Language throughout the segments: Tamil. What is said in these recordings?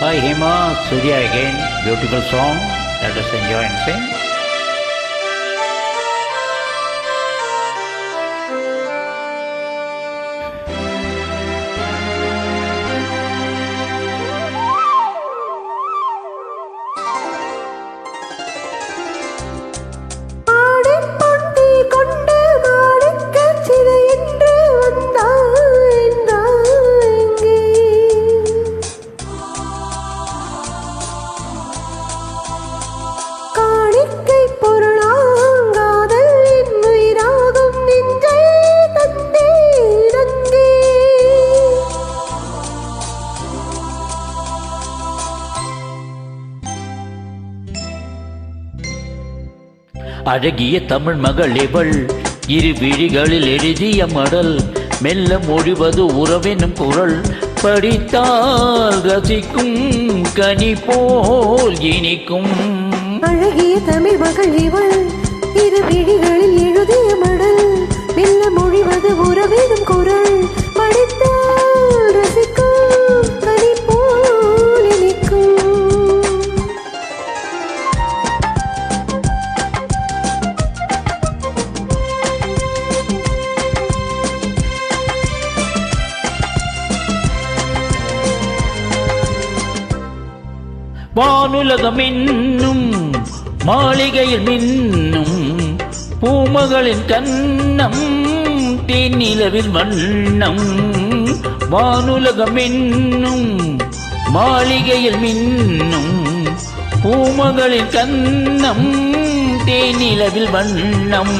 Hi Hema, Surya again. Beautiful song. Let us enjoy and sing. அழகிய தமிழ் மகள் இவள் இரு விழிகளில் எழுதிய மடல் மெல்ல மொழிவது உறவெனும் குரல் படித்தால் ரசிக்கும் கனி போல் இனிக்கும். அழகிய தமிழ் மகள் இவள் இரு விழிகளில் எழுதிய மடல் மெல்ல மொழிவது உறவெனும் குரல் படித்தால் ரசிக்கும் கனி போல் இனிக்கும். வானுலகம் என்னும் மாளிகையில் மின்னும் பூமகளின் கண்ணம் தேனிலவில் வண்ணம். வானுலகம் என்னும் மாளிகையில் மின்னும் பூமகளின் கண்ணம் தேனிலவில் வண்ணம்.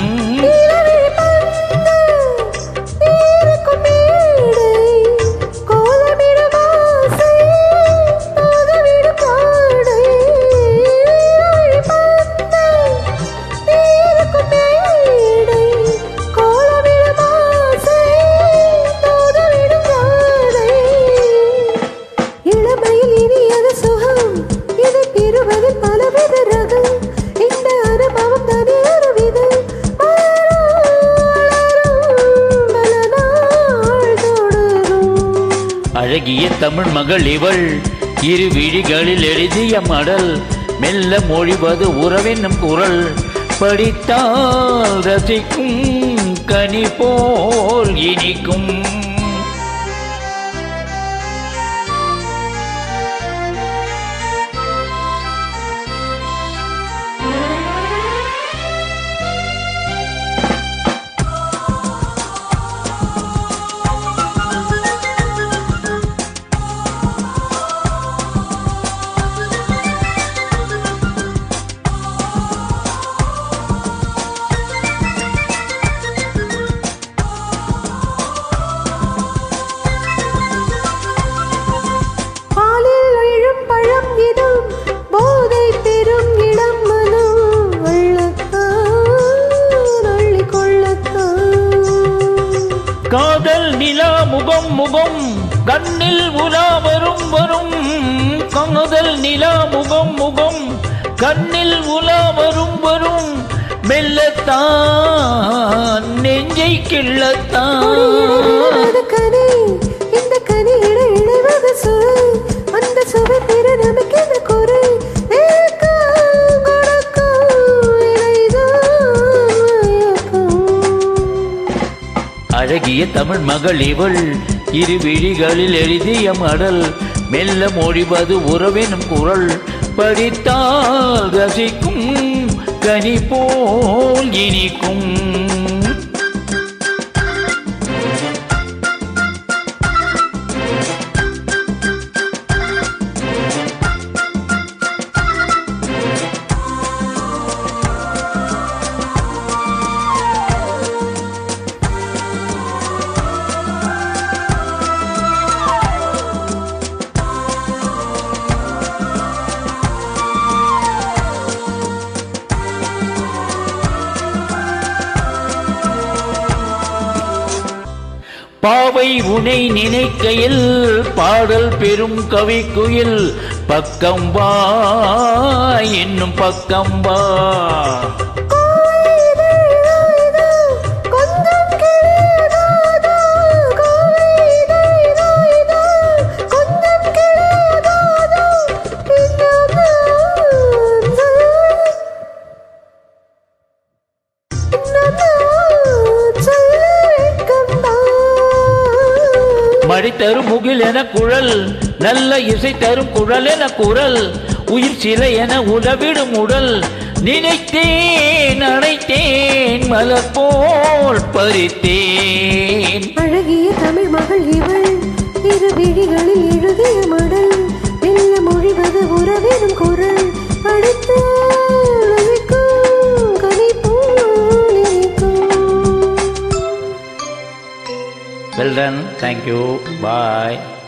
அழகிய தமிழ் மகள் இவள் இரு விழிகளில் எழுதிய மடல் மெல்ல மொழிவது உறவெனும் குரல் படித்தால் ரசிக்கும் கனி போல் இனிக்கும். காதல் நிலா முகம் முகம் கண்ணில் உலா வரும் வரும். காதல் நிலா முகம் முகம் கண்ணில் உலா வரும் வரும். மெல்லத்தான் நெஞ்சை கிள்ளத்தான். இந்த கனி இடைவது சுவை அந்த சுவை பெற நமக்கு என்ன குறை. அழகிய தமிழ் மகள் இவள் இரு விழிகளில் எழுதிய மடல் மெல்ல மொழிவது உறவெனும் குரல் படித்தால் ரசிக்கும் கனி போல் இனிக்கும். பாவை உனை நினைக்கையில் பாடல் பெரும் கவிக்குயில் பக்கம் வா என்னும் பக்கம் வா. மழை தரும் முகில் என குழல் நல்ல இசை தரும் குழல் என குரல் உயிர் சிலை என உலவிடும் உடல் நினைத்தேன் அழைத்தேன் மலர் போல் பறித்தேன். அழகிய தமிழ் மகள் இவள் இரு விழிகளில் எழுதிய மடல் மெல்ல மொழிவது உறவிடும் குரல் அடுத்த கனி போல் இனிக்கும். Well done. Thank you. Bye.